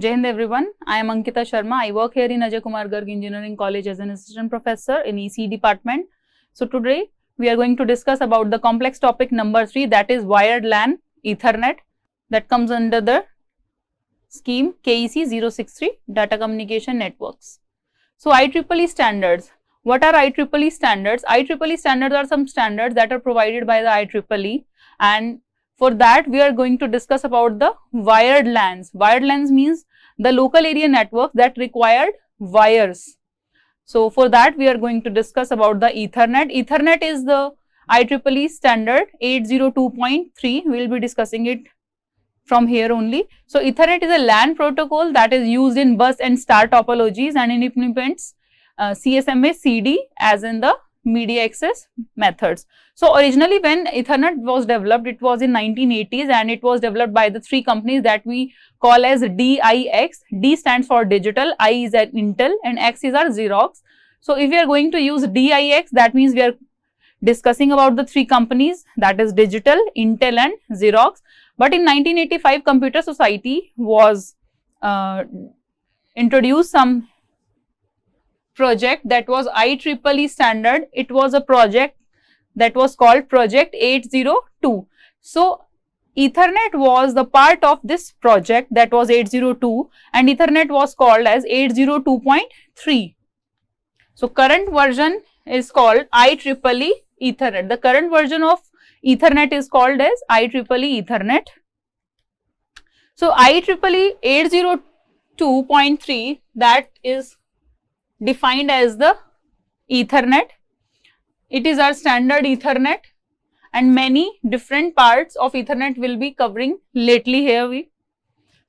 Jai Hind everyone. I am Ankita Sharma. I work here in Ajay Kumar Garg Engineering College as an assistant professor in EC department. So today we are going to discuss about the complex topic number 3, that is wired LAN Ethernet, that comes under the scheme KEC 063 data communication networks. So IEEE standards. What are IEEE standards? IEEE standards are some standards that are provided by the IEEE, and for that we are going to discuss about the wired LANs. Wired LANs means the local area networks that required wires. So for that we are going to discuss about the Ethernet. Ethernet is the IEEE standard 802.3. We will be discussing it from here only. So Ethernet is a LAN protocol that is used in bus and star topologies, and it implements CSMA CD as in the media access methods. So originally when Ethernet was developed, it was in 1980s, and it was developed by the three companies that we call as DIX. D stands for digital, I is at Intel, and X is our Xerox. So if we are going to use DIX, that means we are discussing about the three companies, that is digital, Intel and Xerox. But in 1985, Computer Society was introduced some project that was IEEE standard. It was a project that was called Project 802. So Ethernet was the part of this project, that was 802, and Ethernet was called as 802.3. So current version is called IEEE Ethernet. The current version of Ethernet is called as IEEE Ethernet. So IEEE 802.3, that is defined as the Ethernet. It is our standard Ethernet, and many different parts of Ethernet will be covering lately here.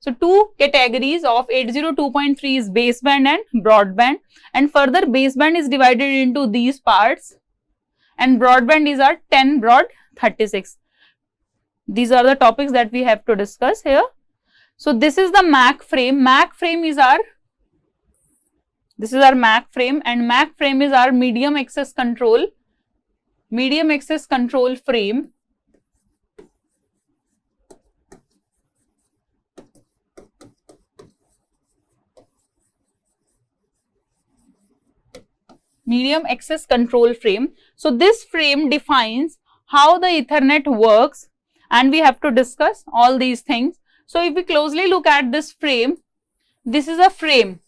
So two categories of 802.3 is baseband and broadband, and further baseband is divided into these parts, and broadband is our 10 broad 36. These are the topics that we have to discuss here. So this is the MAC frame. MAC frame is our MAC frame, and MAC frame is our medium access control frame. Medium access control frame. So this frame defines how the Ethernet works, and we have to discuss all these things. So if we closely look at this frame, this is a frame.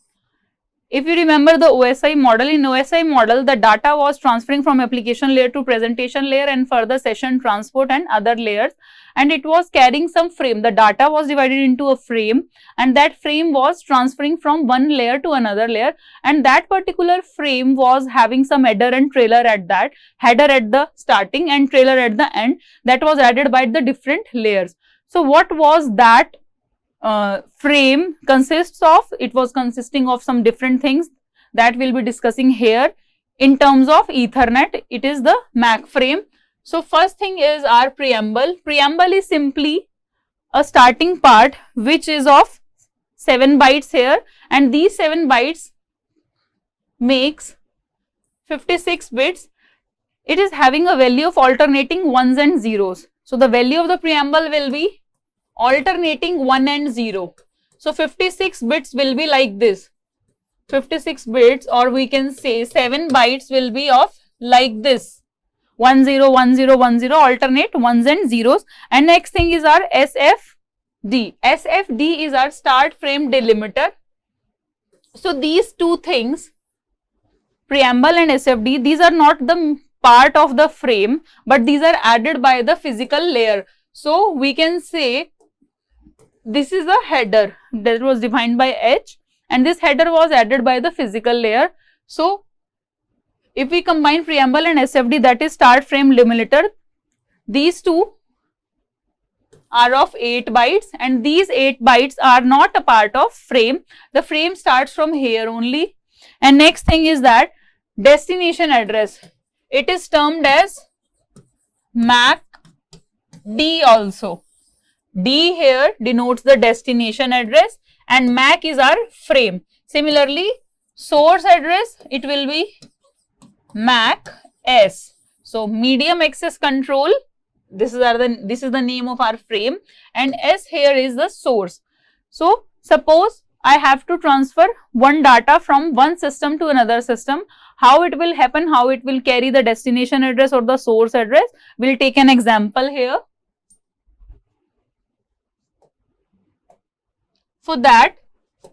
If you remember the OSI model, in OSI model the data was transferring from application layer to presentation layer and further session transport and other layers, and it was carrying some frame. The data was divided into a frame, and that frame was transferring from one layer to another layer, and that particular frame was having some header and trailer at that, header at the starting and trailer at the end, that was added by the different layers. So what was that frame consists of? It was consisting of some different things that we'll be discussing here in terms of Ethernet. It is the MAC frame. So first thing is our preamble. Preamble is simply a starting part which is of 7 bytes here, and these 7 bytes makes 56 bits. It is having a value of alternating ones and zeros. So the value of the preamble will be alternating 1 and 0. So 56 bits will be like this. 56 bits, or we can say 7 bytes will be of like this. 10 10 10, alternate ones and zeros. And next thing is our SFD. SFD is our start frame delimiter. So these two things, preamble and SFD, these are not the part of the frame, but these are added by the physical layer. So we can say this is the header that was defined by H, and this header was added by the physical layer. So if we combine preamble and SFD, that is start frame delimiter, these two are of 8 bytes, and these 8 bytes are not a part of frame. The frame starts from here only. And next thing is that destination address. It is termed as MAC D also. D here denotes the destination address, and MAC is our frame. Similarly, source address, it will be MAC S. So medium access control, this is the name of our frame, and S here is the source. So suppose I have to transfer one data from one system to another system. How it will happen, how it will carry the destination address or the source address, we'll take an example here. For that,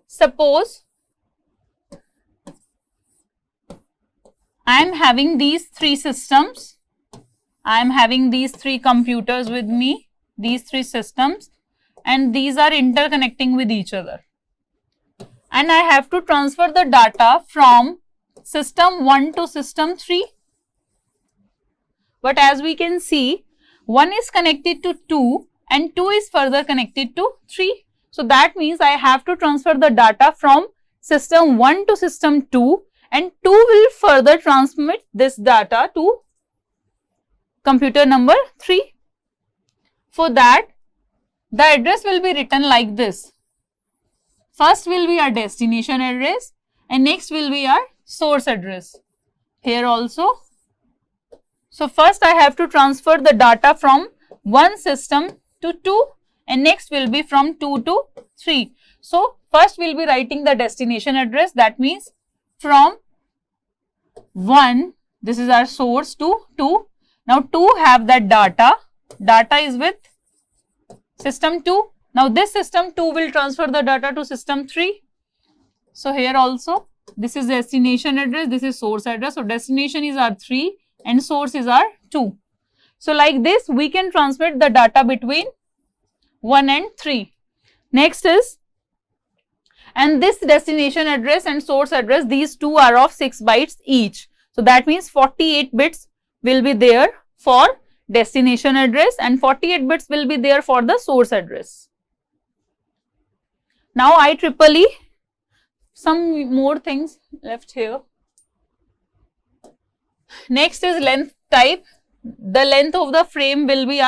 suppose I am having these three systems, I am having these three computers with me, these three systems, and these are interconnecting with each other. And I have to transfer the data from system 1 to system 3. But as we can see, 1 is connected to 2 and 2 is further connected to 3. So that means I have to transfer the data from system 1 to system 2, and 2 will further transmit this data to computer number 3. For that, the address will be written like this. First will be our destination address and next will be our source address. Here also. So first I have to transfer the data from one system to 2 and next will be from 2 to 3. So first we will be writing the destination address, that means from 1, this is our source, to 2. Now 2 have that data is with system 2. Now this system 2 will transfer the data to system 3. So here also this is destination address, this is source address. So destination is our 3 and source is our 2. So like this we can transmit the data between 1 and 3. Next is, and this destination address and source address, these two are of 6 bytes each. So that means 48 bits will be there for destination address and 48 bits will be there for the source address. Now IEEE, some more things left here. Next is length type. The length of the frame will be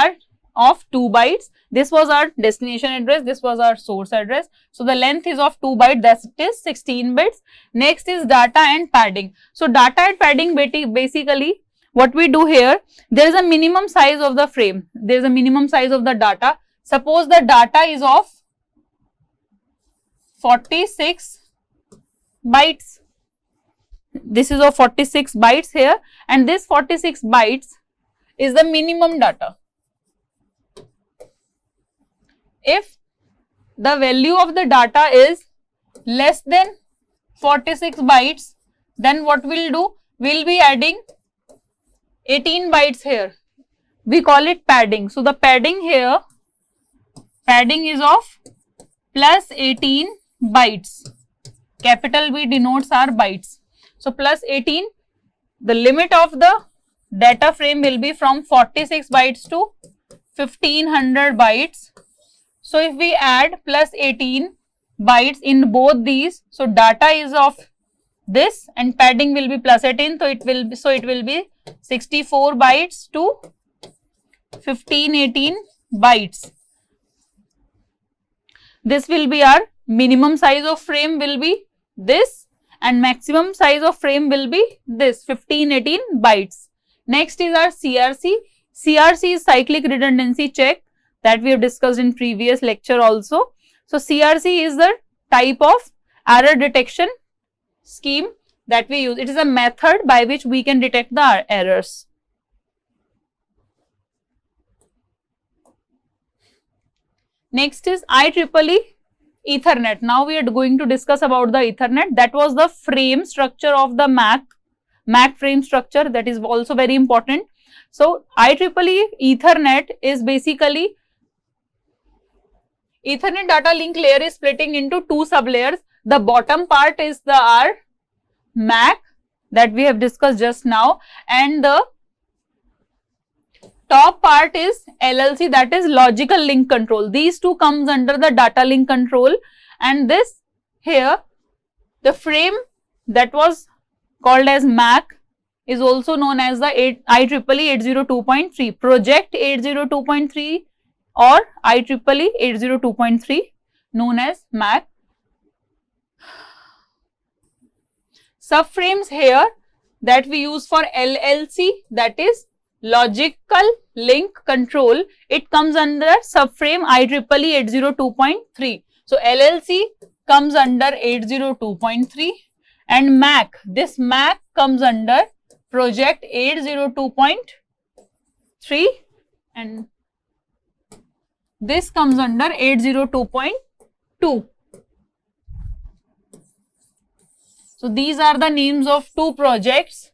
of 2 bytes. This was our destination address, this was our source address. So the length is of 2 bytes, that is 16 bits. Next is data and padding. So data and padding basically what we do here, there is a minimum size of the frame, there is a minimum size of the data. Suppose the data is of 46 bytes. This is of 46 bytes here, and this 46 bytes is the minimum data. If the value of the data is less than 46 bytes, then what we'll do, we'll be adding 18 bytes here. We call it padding. So the padding here, padding is of plus 18 bytes. Capital B denotes our bytes. So plus 18, the limit of the data frame will be from 46 bytes to 1500 bytes. So if we add plus 18 bytes in both these, so data is of this and padding will be plus 18, so it will be 64 bytes to 1518 bytes. This will be our minimum size of frame will be this and maximum size of frame will be this 1518 bytes. Next is our CRC. CRC is cyclic redundancy check, that we have discussed in previous lecture also. So CRC is the type of error detection scheme that we use. It is a method by which we can detect the errors. Next is IEEE Ethernet. Now we are going to discuss about the Ethernet. That was the frame structure of the MAC frame structure, that is also very important. So IEEE Ethernet is basically, Ethernet data link layer is splitting into 2 sublayers. The bottom part is our MAC that we have discussed just now, and the top part is LLC, that is logical link control. These two comes under the data link control, and this here, the frame that was called as MAC is also known as the IEEE 802.3, Project 802.3 or IEEE 802.3, known as MAC. Subframes here that we use for LLC, that is logical link control, it comes under subframe IEEE 802.3. So LLC comes under 802.3 and MAC, this MAC comes under project 802.3 and this comes under 802.2. So these are the names of two projects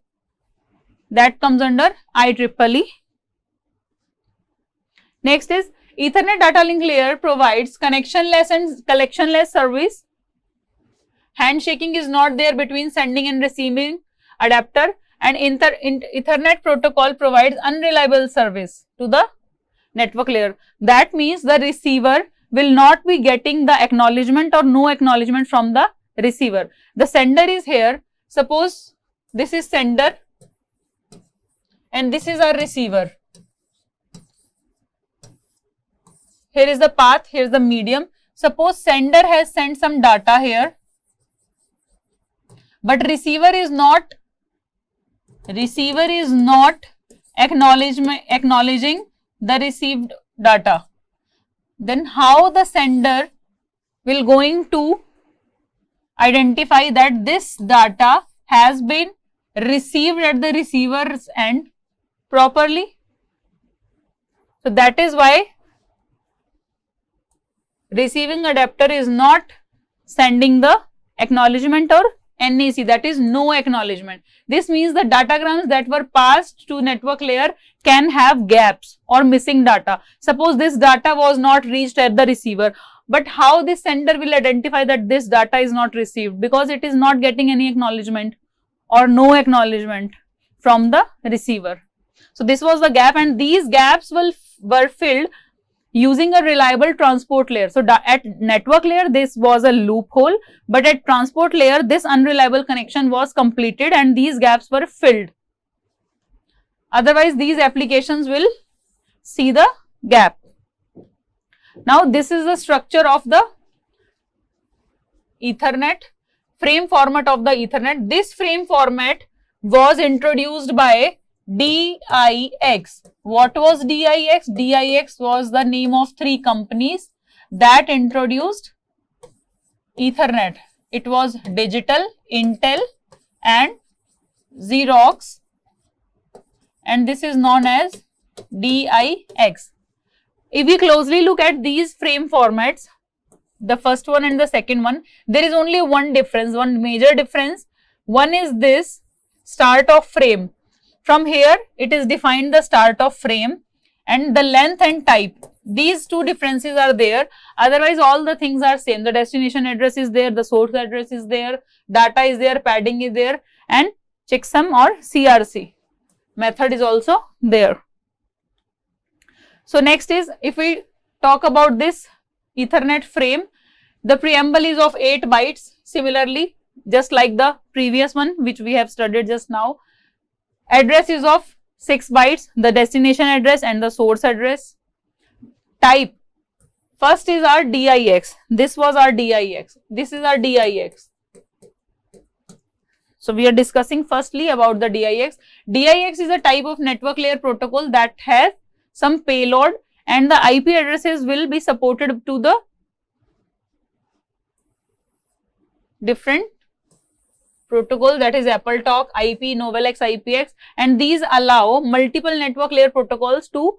that comes under IEEE. Next is Ethernet data link layer provides connectionless and collectionless service. Handshaking is not there between sending and receiving adapter, and Ethernet protocol provides unreliable service to the network layer. That means the receiver will not be getting the acknowledgement or no acknowledgement from the receiver. The sender is here. Suppose this is sender and this is our receiver. Here is the path, here is the medium. Suppose sender has sent some data here, but receiver is not acknowledging the received data. Then how the sender will going to identify that this data has been received at the receiver's end properly? So that is why receiving adapter is not sending the acknowledgement or NAC, that is no acknowledgement. This means the datagrams that were passed to network layer can have gaps or missing data. Suppose this data was not reached at the receiver, but how the sender will identify that this data is not received? Because it is not getting any acknowledgement or no acknowledgement from the receiver. So this was the gap, and these gaps were filled using a reliable transport layer. So at network layer this was a loophole, but at transport layer this unreliable connection was completed and these gaps were filled. Otherwise these applications will see the gap. Now this is the structure of the Ethernet, frame format of the Ethernet. This frame format was introduced by DIX. What was DIX? DIX was the name of three companies that introduced Ethernet. It was Digital, Intel and Xerox, and this is known as DIX. If we closely look at these frame formats, the first one and the second one, there is only one difference, one major difference. One is this start of frame. From here it is defined the start of frame and the length and type. These two differences are there. Otherwise all the things are same. The destination address is there, the source address is there, data is there, padding is there, and checksum or CRC method is also there. So next is, if we talk about this Ethernet frame, the preamble is of 8 bytes. Similarly, just like the previous one which we have studied just now. Address is of 6 bytes, the destination address and the source address. Type, first is our DIX, this was our DIX, this is our DIX. So we are discussing firstly about the DIX. DIX is a type of network layer protocol that has some payload and the IP addresses will be supported to the different protocol, that is AppleTalk, IP, NovelX, IPX, and these allow multiple network layer protocols to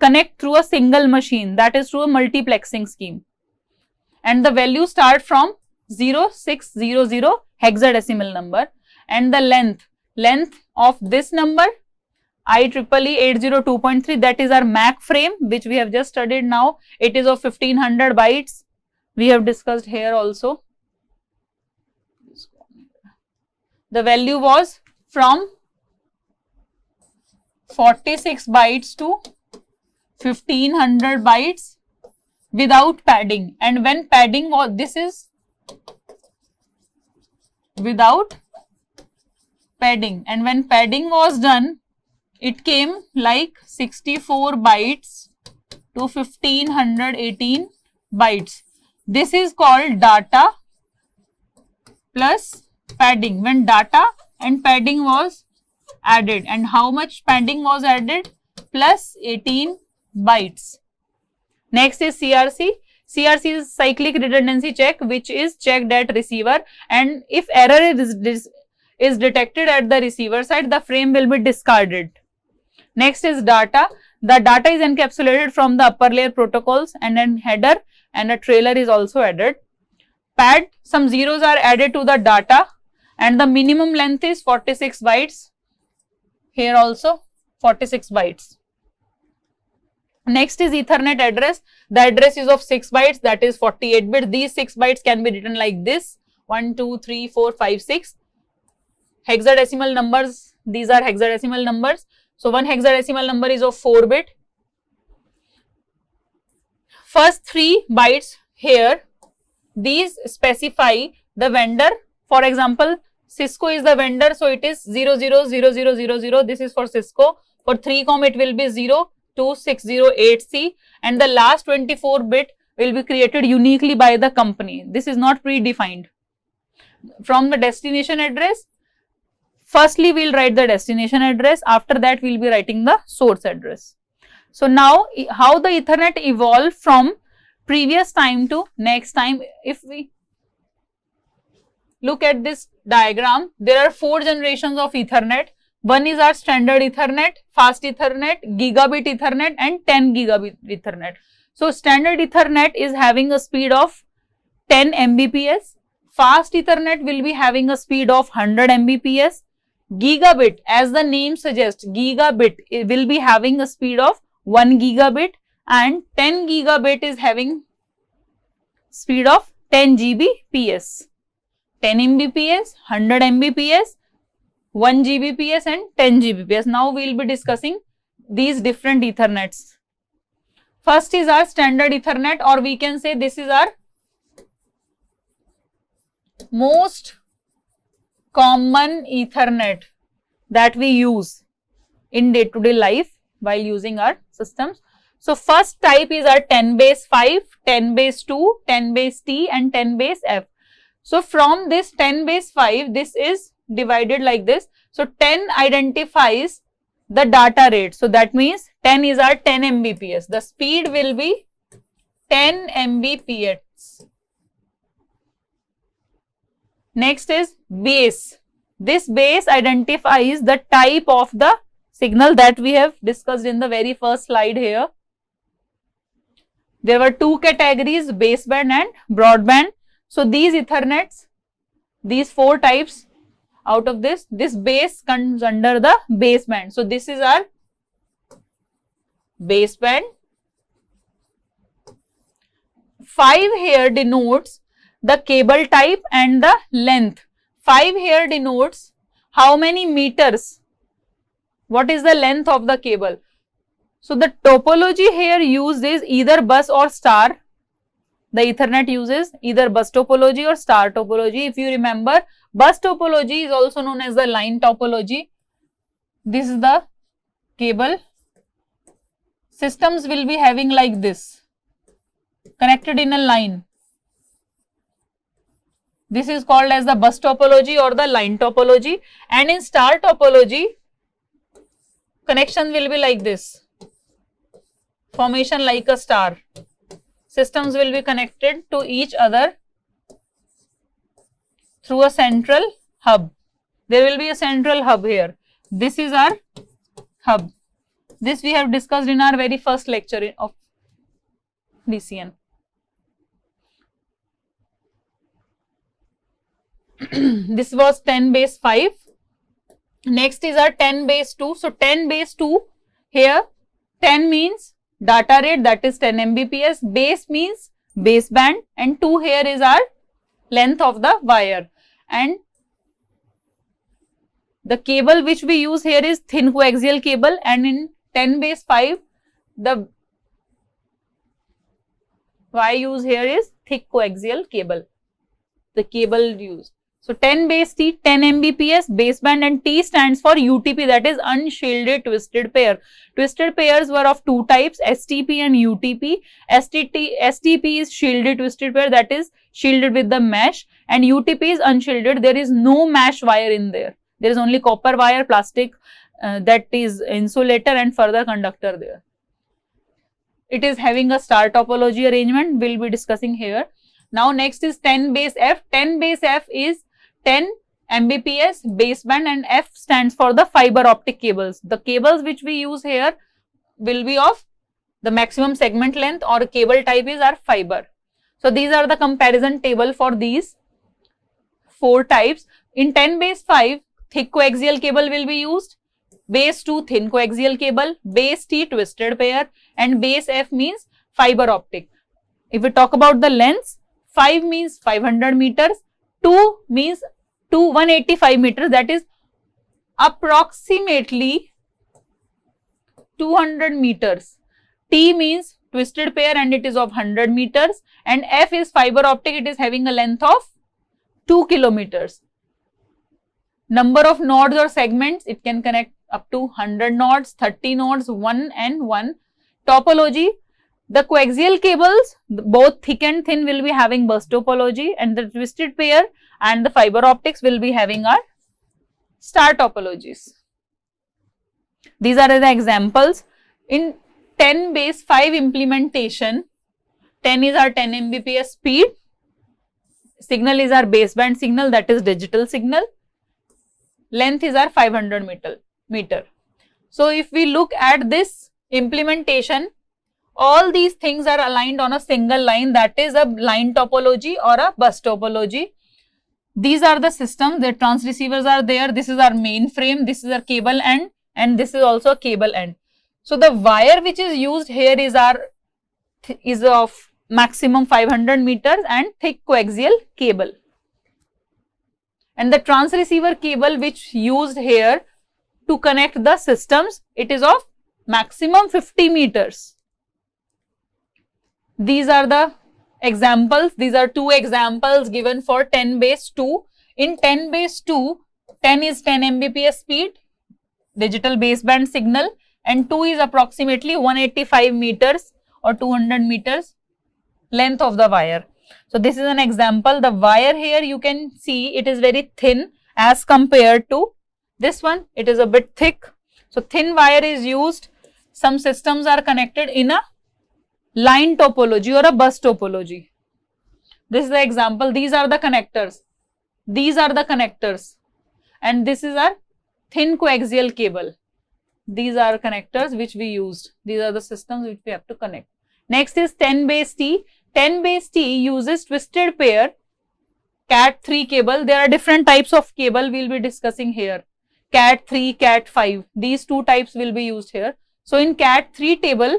connect through a single machine, that is through a multiplexing scheme. And the values start from 0600 hexadecimal number, and the length of this number IEEE 802.3, that is our MAC frame which we have just studied now. It is of 1500 bytes. We have discussed here also. The value was from 46 bytes to 1500 bytes without padding, and when padding was, this is without padding, and when padding was done, it came like 64 bytes to 1518 bytes. This is called data plus padding, when data and padding was added. And how much padding was added? Plus 18 bytes. Next is CRC. CRC is cyclic redundancy check, which is checked at receiver, and if error is detected at the receiver side, the frame will be discarded. Next is data. The data is encapsulated from the upper layer protocols, and then header and a trailer is also added. Pad, some zeros are added to the data, and the minimum length is 46 bytes. Here also 46 bytes. Next is Ethernet address. The address is of 6 bytes, that is 48 bit. These 6 bytes can be written like this: 1, 2, 3, 4, 5, 6. Hexadecimal numbers, these are hexadecimal numbers. So one hexadecimal number is of 4 bit. First 3 bytes here, these specify the vendor. For example, Cisco is the vendor, so it is 000000. This is for Cisco. For 3Com it will be 02608C, and the last 24 bit will be created uniquely by the company. This is not predefined. From the destination address, firstly we will write the destination address, after that we will be writing the source address. So now how the Ethernet evolved from previous time to next time. If we look at this diagram, there are 4 generations of Ethernet. One is our standard Ethernet, fast Ethernet, gigabit Ethernet, and 10 gigabit Ethernet. So standard Ethernet is having a speed of 10 Mbps. Fast Ethernet will be having a speed of 100 Mbps. Gigabit, as the name suggests, gigabit will be having a speed of 1 gigabit, and 10 gigabit is having speed of 10 Gbps. 10 Mbps, 100 Mbps, 1 Gbps and 10 Gbps. Now we will be discussing these different Ethernets. First is our standard Ethernet, or we can say this is our most common Ethernet that we use in day-to-day life while using our systems. So first type is our 10 base 5, 10 base 2, 10 base T and 10 base F. So from this 10 base 5, this is divided like this. So 10 identifies the data rate. So that means 10 is our 10 Mbps. The speed will be 10 Mbps. Next is base. This base identifies the type of the signal that we have discussed in the very first slide here. There were 2 categories, baseband and broadband. So these Ethernets, these 4 types, out of this base comes under the baseband. So this is our baseband. 5 here denotes the cable type and the length. 5 here denotes how many meters, what is the length of the cable. So the topology here used is either bus or star. The Ethernet uses either bus topology or star topology. If you remember, bus topology is also known as the line topology. This is the cable. Systems will be having like this, connected in a line. This is called as the bus topology or the line topology. And in star topology, connection will be like this, formation like a star. Systems will be connected to each other through a central hub. There will be a central hub here. This is our hub. This we have discussed in our very first lecture of DCN. This was 10 base 5. Next is our 10 base 2. So 10 base 2, here 10 means data rate, that is 10 Mbps, base means baseband, and 2 here is our length of the wire. And the cable which we use here is thin coaxial cable, and in 10 base 5 the wire used here is thick coaxial cable, the cable used. So 10 base T, 10 Mbps, baseband, and T stands for UTP, that is unshielded twisted pair. Twisted pairs were of 2 types, STP and UTP. STP is shielded twisted pair, that is shielded with the mesh, and UTP is unshielded, there is no mesh wire in there. There is only copper wire, plastic that is insulator, and further conductor there. it is having a star topology arrangement. We'll be discussing here. Now next is 10 base F. 10 base F is 10 Mbps baseband, and F stands for the fiber optic cables. The cables which we use here will be of the maximum segment length or cable type is our fiber. So these are the comparison table for these 4 types. In 10 base 5, thick coaxial cable will be used, base 2 thin coaxial cable, base T twisted pair, and base F means fiber optic. If we talk about the lengths, 5 means 500 meters, 2 means 185 meters, that is approximately 200 meters. T means twisted pair and it is of 100 meters, and F is fiber optic, it is having a length of 2 kilometers. Number of nodes or segments, it can connect up to 100 nodes, 30 nodes, 1 and 1. Topology, the coaxial cables, both thick and thin, will be having bus topology, and the twisted pair and the fiber optics will be having our star topologies. These are the examples. In 10 base 5 implementation, 10 is our 10 Mbps speed, signal is our baseband signal, that is digital signal, length is our 500 meter. So if we look at this implementation, all these things are aligned on a single line, that is a line topology or a bus topology. These are the systems, the transceivers are there, this is our main frame, this is our cable end, and this is also a cable end. So the wire which is used here is of maximum 500 meters and thick coaxial cable. And the transceiver cable which used here to connect the systems, it is of maximum 50 meters. These are the examples. These are 2 examples given for 10 base 2. In 10 base 2, 10 is 10 Mbps speed, digital baseband signal, and 2 is approximately 185 meters or 200 meters length of the wire. So this is an example. The wire here you can see it is very thin as compared to this one. It is a bit thick. So thin wire is used. Some systems are connected in a line topology or a bus topology. This is the example. These are the connectors. These are the connectors. And this is our thin coaxial cable. These are connectors which we used. These are the systems which we have to connect. Next is 10 base T. 10 base T uses twisted pair Cat3 cable. There are different types of cable we will be discussing here. Cat3, Cat5. These 2 types will be used here. So in Cat3 table,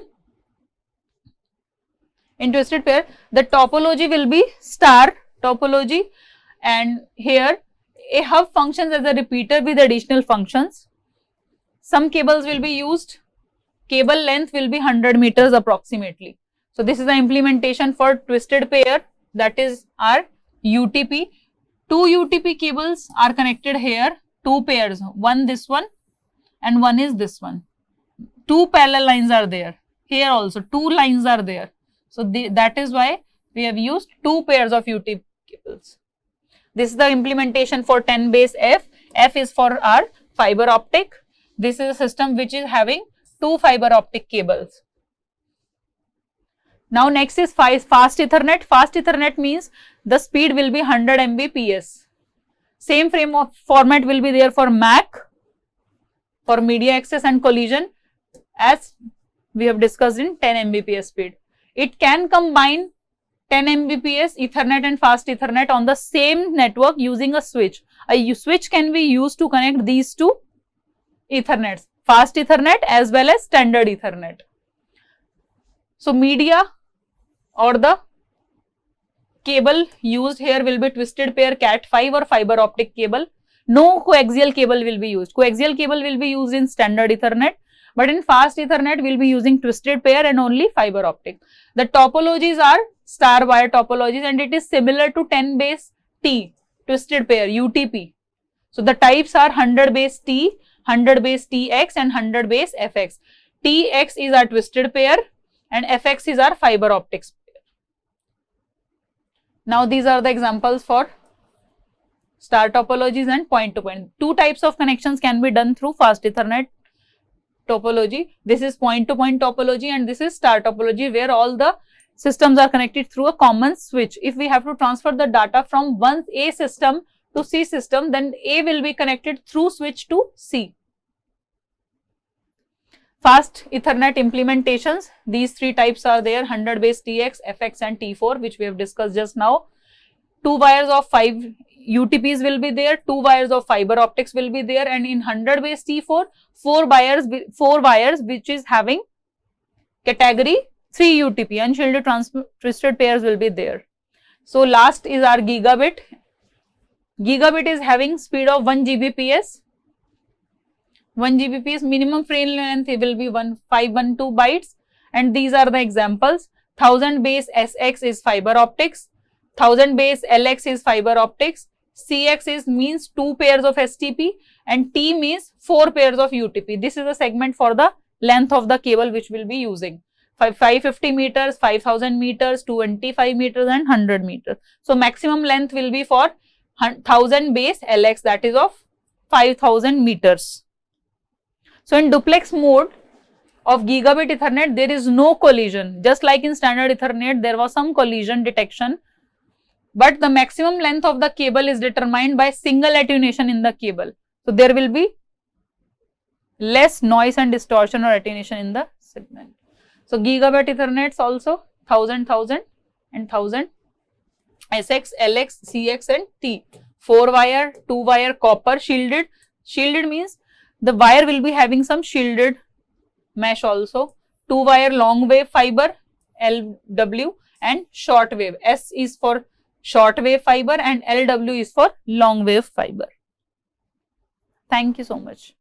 in twisted pair, the topology will be star topology, and here a hub functions as a repeater with additional functions. Some cables will be used. Cable length will be 100 meters approximately. So this is the implementation for twisted pair, that is our UTP. 2 UTP cables are connected here, 2 pairs, one this one and one is this one. 2 parallel lines are there. Here also 2 lines are there. So that is why we have used 2 pairs of UTP cables. This is the implementation for 10 base F. F is for our fiber optic. This is a system which is having 2 fiber optic cables. Now next is fast Ethernet. Fast Ethernet means the speed will be 100 Mbps. Same frame of format will be there for MAC, for media access and collision, as we have discussed in 10 Mbps speed. It can combine 10 Mbps Ethernet and fast Ethernet on the same network using a switch. A switch can be used to connect these 2 Ethernets, fast Ethernet as well as standard Ethernet. So media or the cable used here will be twisted pair Cat5 or fiber optic cable. No coaxial cable will be used. Coaxial cable will be used in standard Ethernet, but in fast Ethernet we will be using twisted pair and only fiber optic. The topologies are star wire topologies, and it is similar to 10 base T, twisted pair, UTP. So the types are 100 base T, 100 base TX and 100 base FX. TX is our twisted pair and FX is our fiber optics pair. Now these are the examples for star topologies and point to point. 2 types of connections can be done through fast Ethernet. topology, this is point-to-point topology, and this is star topology, where all the systems are connected through a common switch. If we have to transfer the data from one A system to C system, then A will be connected through switch to C. Fast Ethernet implementations, these three types are there: 100 base TX, FX and T4, which we have discussed just now. 2 wires of 5 UTPs will be there, 2 wires of fiber optics will be there, and in 100 base T4, 4 wires which is having category 3 UTP, unshielded twisted pairs will be there. So last is our gigabit. Gigabit is having speed of 1 Gbps. 1 Gbps minimum frame length will be 512 bytes, and these are the examples. 1000 base SX is fiber optics, 1000 base LX is fiber optics, CX is means 2 pairs of STP, and T means 4 pairs of UTP. This is the segment for the length of the cable which we'll be using. 550 meters, 5000 meters, 25 meters and 100 meters. So maximum length will be for 1000 base LX, that is of 5000 meters. So in duplex mode of gigabit Ethernet, there is no collision. Just like in standard Ethernet, there was some collision detection, but the maximum length of the cable is determined by single attenuation in the cable. So there will be less noise and distortion or attenuation in the segment. So gigabit Ethernets also 1000, 1000 and 1000, SX, LX, CX and T. 4 wire, 2 wire copper shielded. Shielded means the wire will be having some shielded mesh also. 2 wire long wave fiber, LW, and short wave. S is for short wave fiber and LW is for long wave fiber. Thank you so much.